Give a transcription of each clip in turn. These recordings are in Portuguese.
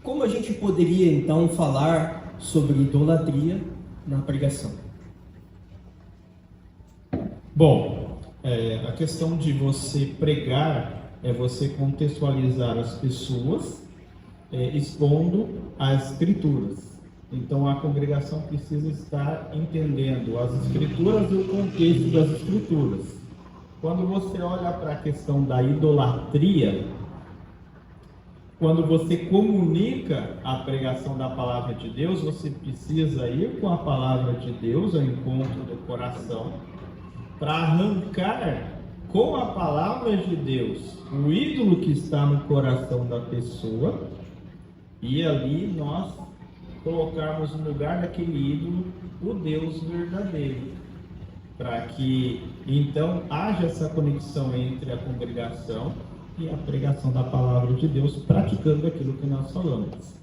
como a gente poderia então falar sobre idolatria na pregação? Bom, a questão de você pregar é você contextualizar as pessoas, expondo as Escrituras. Então a congregação precisa estar entendendo as Escrituras e o contexto das Escrituras. Quando você olha para a questão da idolatria, quando você comunica a pregação da palavra de Deus, você precisa ir com a palavra de Deus ao encontro do coração, para arrancar com a palavra de Deus o ídolo que está no coração da pessoa, e ali nós colocarmos no lugar daquele ídolo o Deus verdadeiro, para que então haja essa conexão entre a congregação e a pregação da palavra de Deus, praticando aquilo que nós falamos.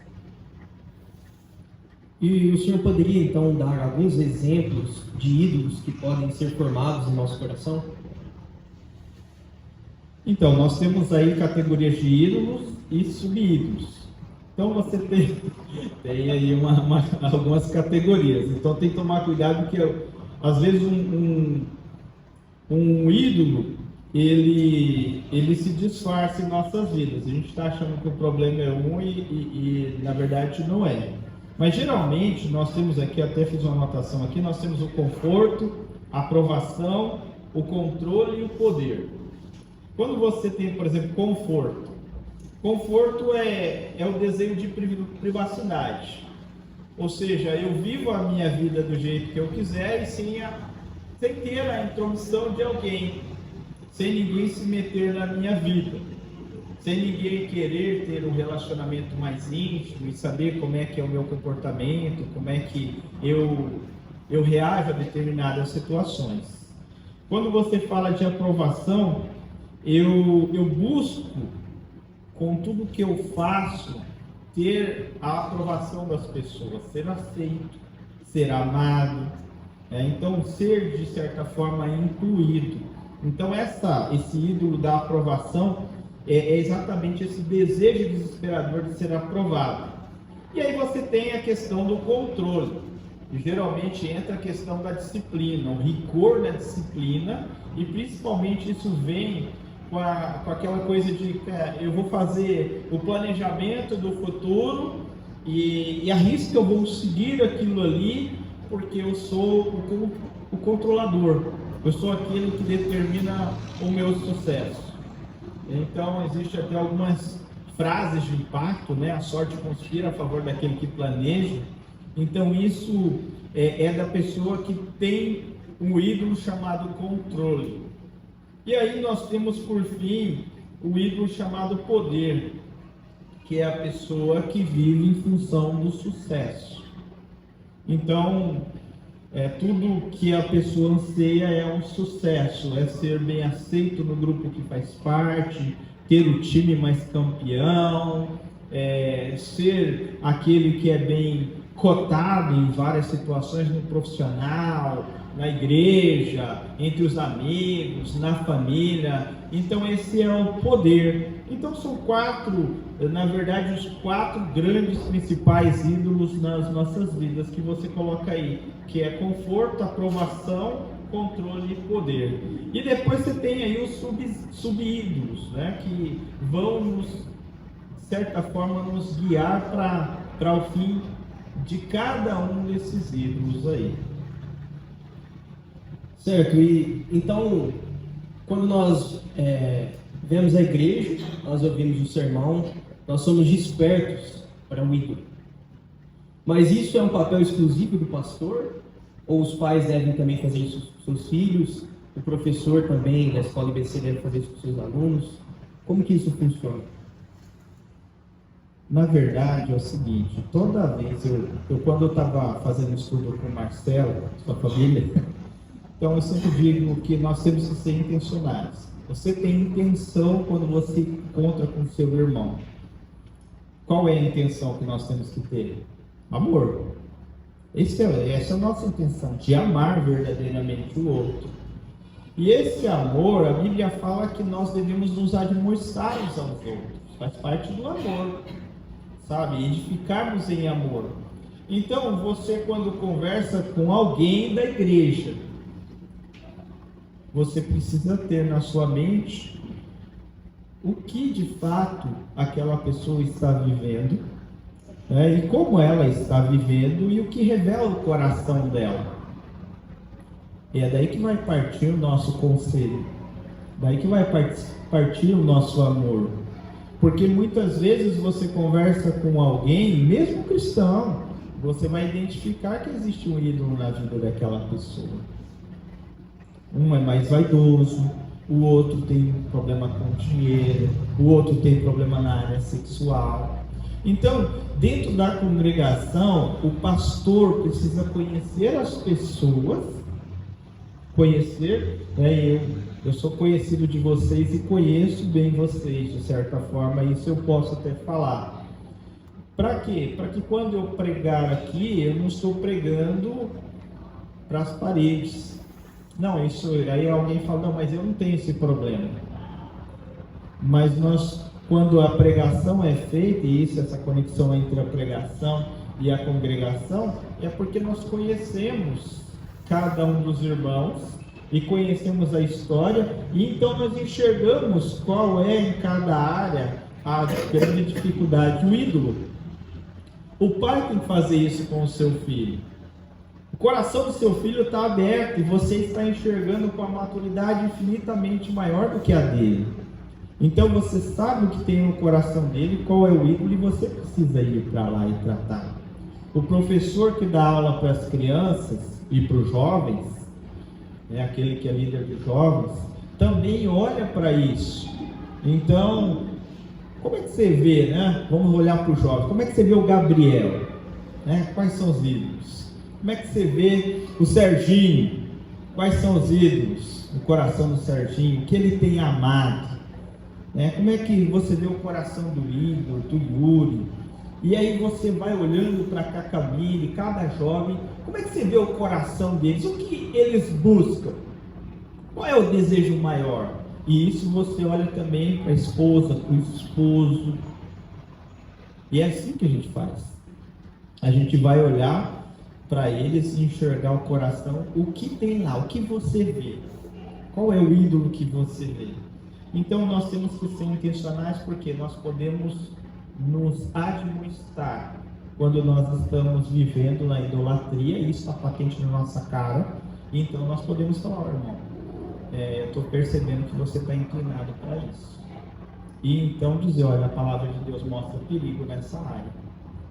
E o senhor poderia então dar alguns exemplos de ídolos que podem ser formados no nosso coração? Então, nós temos aí categorias de ídolos e subídolos. Então você tem aí algumas categorias. Então tem que tomar cuidado, porque às vezes um ídolo ele se disfarça em nossas vidas. A gente está achando que o problema é um e na verdade não é. Mas geralmente nós temos aqui, até fiz uma anotação aqui, nós temos o conforto, a aprovação, o controle e o poder. Quando você tem, por exemplo, conforto é o desejo de privacidade. Ou seja, eu vivo a minha vida do jeito que eu quiser e sem ter a intromissão de alguém, sem ninguém se meter na minha vida, sem ninguém querer ter um relacionamento mais íntimo e saber como é que é o meu comportamento, como é que eu reajo a determinadas situações. Quando você fala de aprovação, eu busco, com tudo que eu faço, ter a aprovação das pessoas, ser aceito, ser amado, então ser de certa forma incluído. Então esse ídolo da aprovação é exatamente esse desejo desesperador de ser aprovado. E aí você tem a questão do controle, e geralmente entra a questão da disciplina, o rigor da disciplina, e principalmente isso vem com aquela coisa de eu vou fazer o planejamento do futuro e arrisco que eu vou seguir aquilo ali, porque eu sou o controlador, eu sou aquele que determina o meu sucesso. Então existe até algumas frases de impacto, a sorte conspira a favor daquele que planeja. Então isso é da pessoa que tem um ídolo chamado controle. E aí nós temos por fim o ídolo chamado poder, que é a pessoa que vive em função do sucesso. Então tudo que a pessoa anseia é um sucesso, é ser bem aceito no grupo que faz parte, ter o time mais campeão, ser aquele que é bem cotado em várias situações no profissional, na igreja, entre os amigos, na família. Então esse é o poder. Então são na verdade os 4 grandes principais ídolos nas nossas vidas que você coloca aí, que é conforto, aprovação, controle e poder. E depois você tem aí os subídolos, que vão de certa forma nos guiar para o fim de cada um desses ídolos aí. Certo, e então, quando nós vemos a igreja, nós ouvimos o sermão, nós somos despertos para o ídolo. Mas isso é um papel exclusivo do pastor? Ou os pais devem também fazer isso com seus filhos? O professor também da escola IBC deve fazer isso com seus alunos? Como que isso funciona? Na verdade é o seguinte, toda vez, quando eu estava fazendo estudo com o Marcelo, sua família, então eu sempre digo que nós temos que ser intencionais. Você tem intenção quando você encontra com o seu irmão. Qual é a intenção que nós temos que ter? Amor. Essa é a nossa intenção, de amar verdadeiramente o outro. E esse amor, a Bíblia fala que nós devemos nos admoestar uns aos outros, faz parte do amor. sabe? Edificarmos em amor. Então, você quando conversa com alguém da igreja, você precisa ter na sua mente o que de fato aquela pessoa está vivendo, né? E como ela está vivendo e o que revela o coração dela. E é daí que vai partir o nosso conselho, daí que vai partir o nosso amor. Porque muitas vezes você conversa com alguém, mesmo cristão, você vai identificar que existe um ídolo na vida daquela pessoa. Um é mais vaidoso, o outro tem problema com dinheiro, o outro tem problema na área sexual. Então, dentro da congregação, o pastor precisa conhecer as pessoas, eu sou conhecido de vocês e conheço bem vocês, de certa forma, isso eu posso até falar. Para quê? Para que quando eu pregar aqui, eu não estou pregando para as paredes. Não, isso aí alguém fala, não, mas eu não tenho esse problema. Mas nós, quando a pregação é feita, e essa conexão entre a pregação e a congregação, é porque nós conhecemos cada um dos irmãos e conhecemos a história, e então nós enxergamos qual é em cada área a grande dificuldade, o ídolo. O pai tem que fazer isso com o seu filho. O coração do seu filho está aberto e você está enxergando com a maturidade infinitamente maior do que a dele. Então você sabe o que tem no coração dele, qual é o ídolo, e você precisa ir para lá e tratar. O professor que dá aula para as crianças e para os jovens, aquele que é líder de jovens, também olha para isso. Então, como é que você vê, né? Vamos olhar para os jovens. Como é que você vê o Gabriel? Quais são os ídolos? Como é que você vê o Serginho? Quais são os ídolos no coração do Serginho? O que ele tem amado? Como é que você vê o coração do Igor, do Yuri? E aí você vai olhando para a Camille, cada jovem, como é que você vê o coração deles? O que eles buscam? Qual é o desejo maior? E isso você olha também para a esposa, para o esposo. E é assim que a gente faz. A gente vai olhar para eles e enxergar o coração, o que tem lá, o que você vê. Qual é o ídolo que você vê? Então nós temos que ser intencionais, porque nós podemos nos admoestar quando nós estamos vivendo na idolatria, e isso está patente na nossa cara. Então nós podemos falar, irmão, eu estou percebendo que você está inclinado para isso. E então dizer, olha, a palavra de Deus mostra perigo nessa área.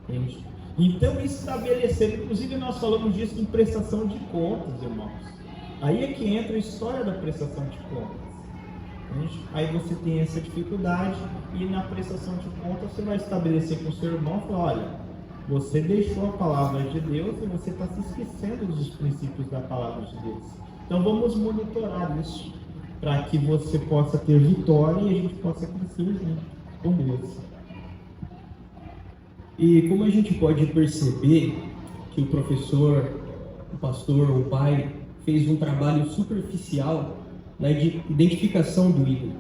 Entende? Então estabelecer, inclusive nós falamos disso em prestação de contas, irmãos. Aí é que entra a história da prestação de contas. Aí você tem essa dificuldade, e na prestação de contas você vai estabelecer com o seu irmão e falar, olha, você deixou a palavra de Deus e você está se esquecendo dos princípios da palavra de Deus. Então vamos monitorar isso, para que você possa ter vitória e a gente possa crescer junto com Deus. E como a gente pode perceber que o professor, o pastor, o pai fez um trabalho superficial na identificação do ídolo?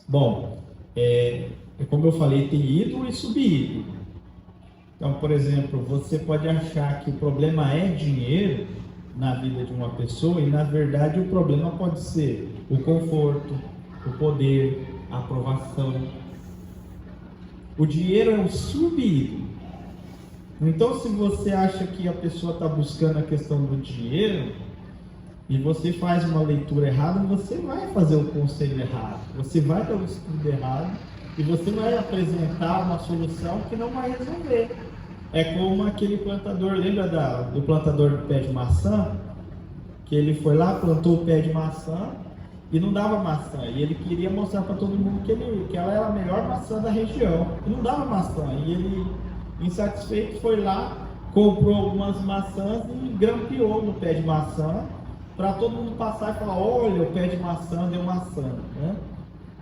Bom, como eu falei, tem ídolo e subídolo. Então, por exemplo, você pode achar que o problema é dinheiro na vida de uma pessoa, e na verdade o problema pode ser o conforto, o poder, a aprovação. O dinheiro é um subídolo. Então, se você acha que a pessoa está buscando a questão do dinheiro, e você faz uma leitura errada, você vai fazer o conselho errado, você vai dar o estudo errado, e você vai apresentar uma solução que não vai resolver. É como aquele plantador, lembra do plantador do pé de maçã? Que ele foi lá, plantou o pé de maçã e não dava maçã, e ele queria mostrar para todo mundo que ela era a melhor maçã da região, e não dava maçã, e ele, insatisfeito, foi lá, comprou algumas maçãs e grampeou no pé de maçã, para todo mundo passar e falar, olha, o pé de maçã deu maçã, né?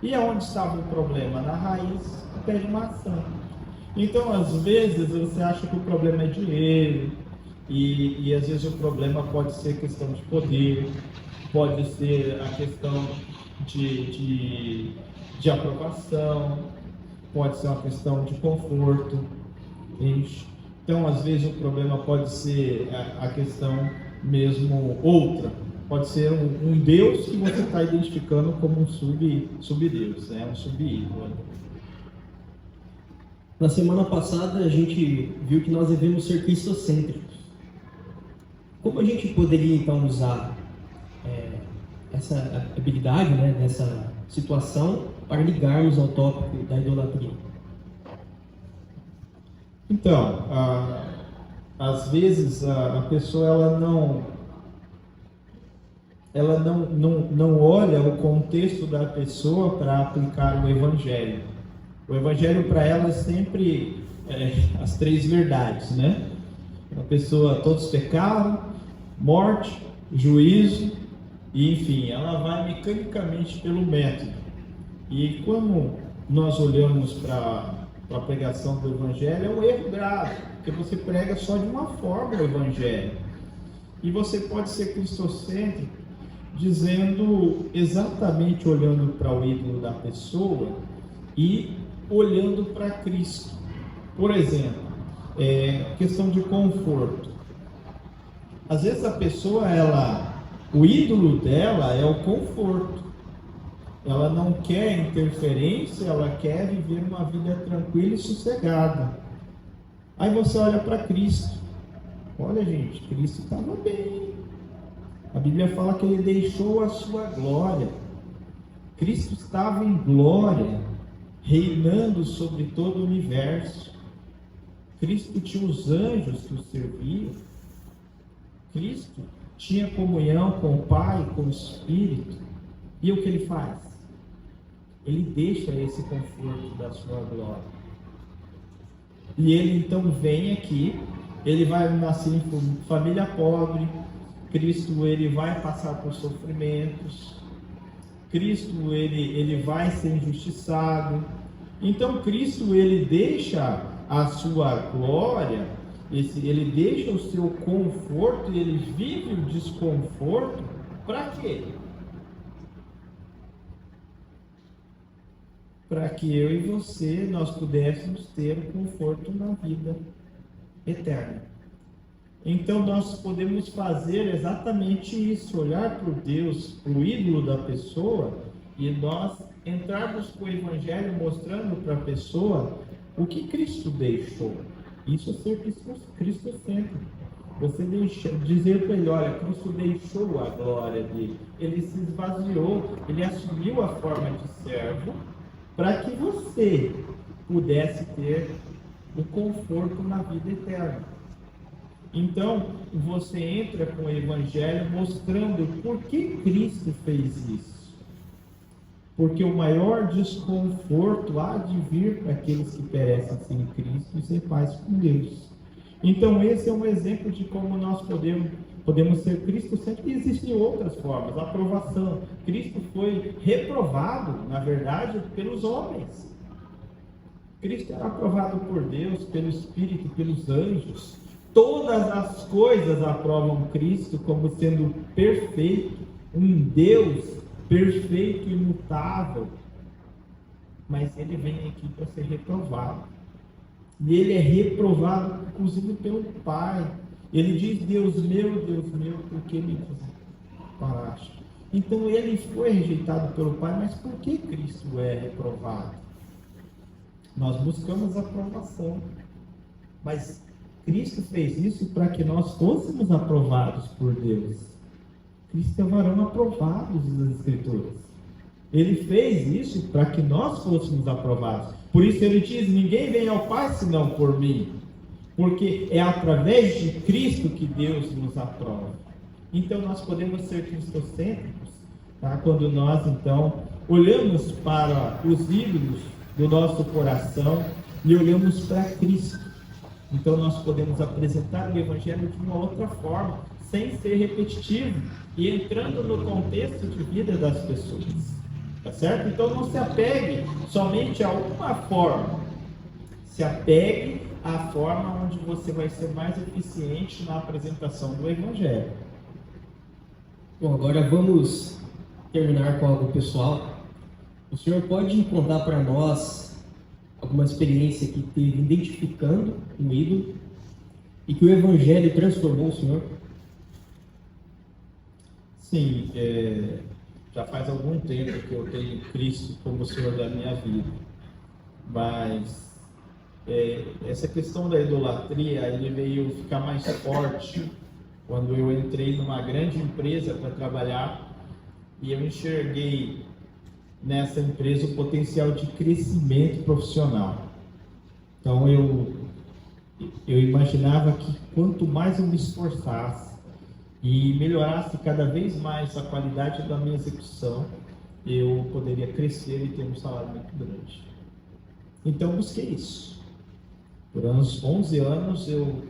E aonde estava o problema? Na raiz do pé de maçã. Então, às vezes, você acha que o problema é dinheiro, e às vezes o problema pode ser questão de poder, pode ser a questão de aprovação. pode ser uma questão de conforto. Então, às vezes, o problema pode ser a questão mesmo outra. Pode ser um Deus que você está identificando como um subdeus, né? Um subídolo. Na semana passada, a gente viu que nós devemos ser cristocêntricos. Como a gente poderia, então, usar essa habilidade, né, nessa situação, para ligarmos ao tópico da idolatria? Então, às vezes a pessoa ela não olha o contexto da pessoa para aplicar o Evangelho. O Evangelho para ela é sempre as três verdades, né? A pessoa, todos pecaram, morte, juízo, e enfim, ela vai mecanicamente pelo método. E quando nós olhamos para a pregação do Evangelho, é um erro grave, porque você prega só de uma forma o Evangelho. E você pode ser cristocêntrico dizendo exatamente, olhando para o ídolo da pessoa e olhando para Cristo. Por exemplo, questão de conforto. Às vezes a pessoa, o ídolo dela é o conforto. Ela não quer interferência, ela quer viver uma vida tranquila e sossegada. Aí você olha para Cristo. Olha, gente, Cristo estava bem. A Bíblia fala que ele deixou a sua glória. Cristo estava em glória, reinando sobre todo o universo. Cristo tinha os anjos que o serviam. Cristo tinha comunhão com o Pai, com o Espírito. E o que ele faz? Ele deixa esse conforto da sua glória. E ele então vem aqui, ele vai nascer em família pobre. Cristo, ele vai passar por sofrimentos. Cristo, ele vai ser injustiçado. Então Cristo, ele deixa a sua glória, ele deixa o seu conforto, ele vive o desconforto. Para quê? Para que eu e você, nós pudéssemos ter o conforto na vida eterna. Então nós podemos fazer exatamente isso, olhar para o Deus, para o ídolo da pessoa, e nós entrarmos com o Evangelho mostrando para a pessoa o que Cristo deixou. Isso é ser cristocêntrico. Você dizer para ele, olha, Cristo deixou a glória dele, ele se esvaziou, ele assumiu a forma de servo, para que você pudesse ter o conforto na vida eterna. Então, você entra com o Evangelho mostrando por que Cristo fez isso. Porque o maior desconforto há de vir para aqueles que perecem sem Cristo e ser paz com Deus. Então, esse é um exemplo de como nós podemos ser cristocêntricos. E existem outras formas. A aprovação. Cristo foi reprovado, na verdade, pelos homens. Cristo era aprovado por Deus, pelo Espírito, pelos anjos. Todas as coisas aprovam Cristo como sendo perfeito, um Deus perfeito e imutável. Mas ele vem aqui para ser reprovado. E ele é reprovado, inclusive, pelo Pai. Ele diz, Deus meu, por que me desamparaste? Então ele foi rejeitado pelo Pai, mas por que Cristo é reprovado? Nós buscamos a aprovação. Mas Cristo fez isso para que nós fôssemos aprovados por Deus. Cristo é varão aprovado das Escrituras. Ele fez isso para que nós fôssemos aprovados. Por isso ele diz, ninguém vem ao Pai senão por mim. Porque é através de Cristo que Deus nos aprova. Então nós podemos ser cristocêntricos, tá? Quando nós então olhamos para os ídolos do nosso coração e olhamos para Cristo. Então nós podemos apresentar o Evangelho de uma outra forma, sem ser repetitivo e entrando no contexto de vida das pessoas. Tá certo? Então não se apegue somente a uma forma. Se apegue à forma onde você vai ser mais eficiente na apresentação do Evangelho. Bom, agora vamos terminar com algo pessoal. O senhor pode contar para nós alguma experiência que teve identificando um ídolo e que o Evangelho transformou o senhor? Sim, já faz algum tempo que eu tenho Cristo como Senhor da minha vida, mas essa questão da idolatria, ele veio ficar mais forte quando eu entrei numa grande empresa para trabalhar e eu enxerguei nessa empresa o potencial de crescimento profissional. Então eu imaginava que quanto mais eu me esforçasse e melhorasse cada vez mais a qualidade da minha execução, eu poderia crescer e ter um salário muito grande. Então busquei isso. Por uns 11 anos eu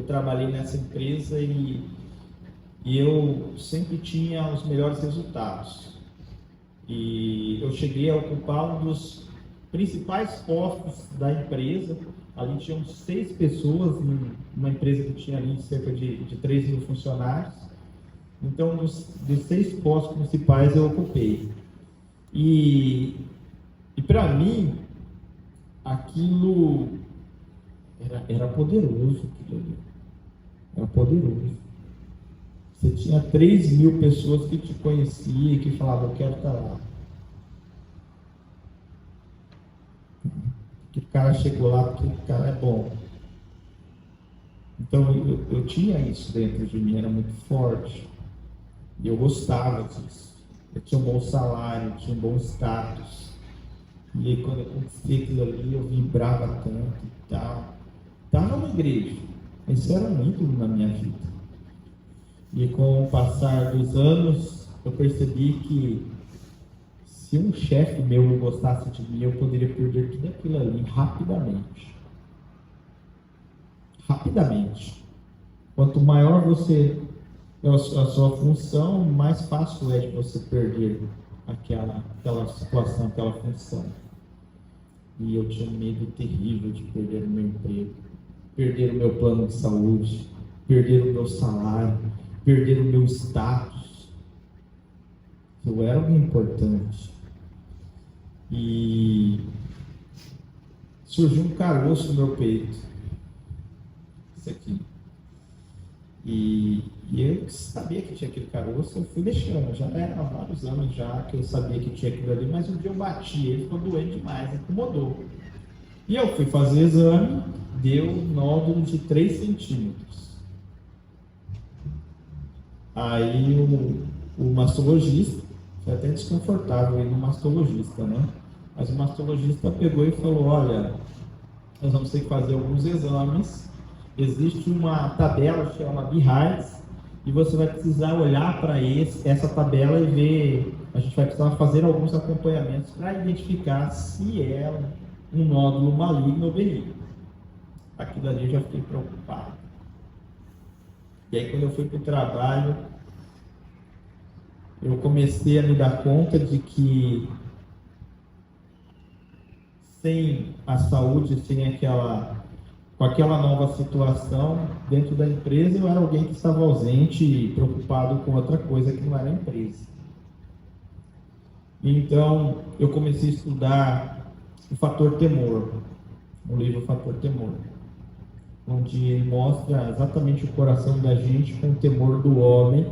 trabalhei nessa empresa e eu sempre tinha os melhores resultados. E eu cheguei a ocupar um dos principais postos da empresa. Ali tinham 6 pessoas, numa empresa que tinha ali cerca de 3 mil funcionários. Então, dos 6 postos principais eu ocupei. E para mim, aquilo era poderoso. Era poderoso. Você tinha 3 mil pessoas que te conheciam e que falavam, eu quero estar lá. Que o cara chegou lá porque o cara é bom. Então eu tinha isso dentro de mim, era muito forte. E eu gostava disso. Eu tinha um bom salário, tinha um bom status. E aí, quando eu conquistei aquilo ali, eu vibrava tanto e tal. Estava numa igreja. Isso era um ídolo na minha vida. E com o passar dos anos, eu percebi que se um chefe meu não gostasse de mim, eu poderia perder tudo aquilo ali rapidamente. Rapidamente. Quanto maior a sua função, mais fácil é de você perder aquela situação, aquela função. E eu tinha um medo terrível de perder o meu emprego, perder o meu plano de saúde, perder o meu salário, perder o meu status. Eu era alguém importante. E surgiu um caroço no meu peito. Isso aqui. E eu sabia que tinha aquele caroço, eu fui deixando. Já era há vários anos já que eu sabia que tinha aquilo ali, mas um dia eu bati, ele ficou doente demais, incomodou. E eu fui fazer exame, deu nódulo de 3 centímetros. Aí o mastologista, foi até desconfortável ir no mastologista, né? Mas o mastologista pegou e falou, olha, nós vamos ter que fazer alguns exames, existe uma tabela que chama BIHARTS, e você vai precisar olhar para essa tabela e ver, a gente vai precisar fazer alguns acompanhamentos para identificar se é um nódulo maligno ou benigno. Aquilo ali eu já fiquei preocupado. E aí quando eu fui para o trabalho, eu comecei a me dar conta de que sem a saúde, com aquela nova situação dentro da empresa, eu era alguém que estava ausente e preocupado com outra coisa que não era a empresa. Então, eu comecei a estudar o fator temor, o livro Fator Temor, onde ele mostra exatamente o coração da gente com o temor do homem,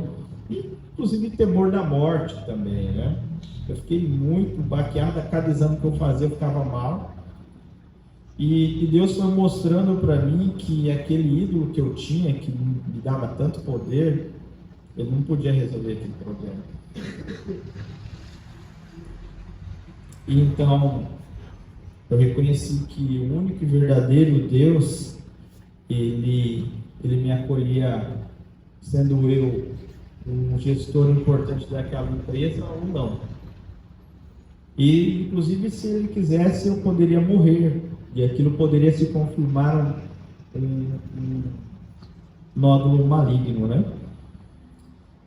e inclusive temor da morte também, né? Eu fiquei muito baqueado, a cada exame que eu fazia eu ficava mal. E Deus foi mostrando para mim que aquele ídolo que eu tinha, que me dava tanto poder, ele não podia resolver aquele problema. E então, eu reconheci que o único e verdadeiro Deus, ele me acolhia, sendo eu um gestor importante daquela empresa ou não. E, inclusive, se ele quisesse, eu poderia morrer. E aquilo poderia se confirmar um nódulo maligno, né?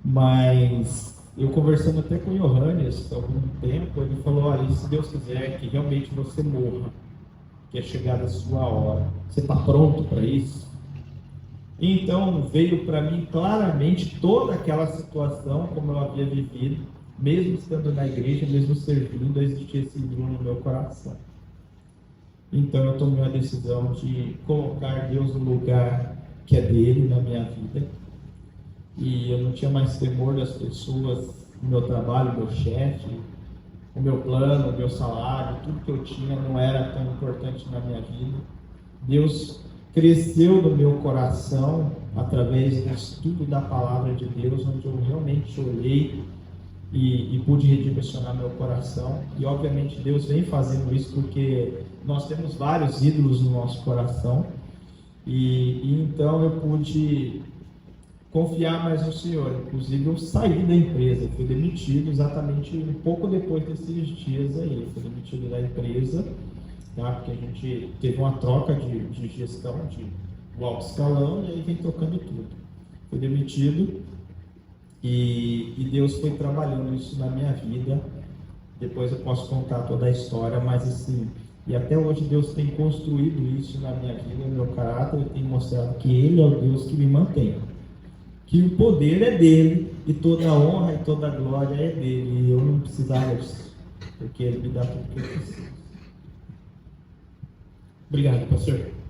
Mas eu conversando até com o Johannes há algum tempo, ele falou, olha, se Deus quiser que realmente você morra, que é chegada a sua hora, você está pronto para isso? Então veio para mim claramente toda aquela situação, como eu havia vivido, mesmo estando na igreja, mesmo servindo, existia esse ídolo no meu coração. Então eu tomei a decisão de colocar Deus no lugar que é dele na minha vida. E eu não tinha mais temor das pessoas, do meu trabalho, do meu chefe, o meu plano, o meu salário, tudo que eu tinha não era tão importante na minha vida. Deus cresceu no meu coração através do estudo da palavra de Deus, onde eu realmente olhei e pude redirecionar meu coração. E obviamente Deus vem fazendo isso porque nós temos vários ídolos no nosso coração. E então eu pude confiar mais no Senhor. Inclusive eu saí da empresa, fui demitido exatamente um pouco depois desses dias aí. Fui demitido da empresa, tá? Porque a gente teve uma troca de gestão do alto escalão e aí vem trocando tudo. Fui demitido e Deus foi trabalhando isso na minha vida. Depois eu posso contar toda a história, mas assim, e até hoje Deus tem construído isso na minha vida, no meu caráter, e tem mostrado que Ele é o Deus que me mantém. Que o poder é dele, e toda a honra e toda a glória é dele, e eu não precisava disso, porque Ele me dá tudo que eu preciso. Obrigado, pastor.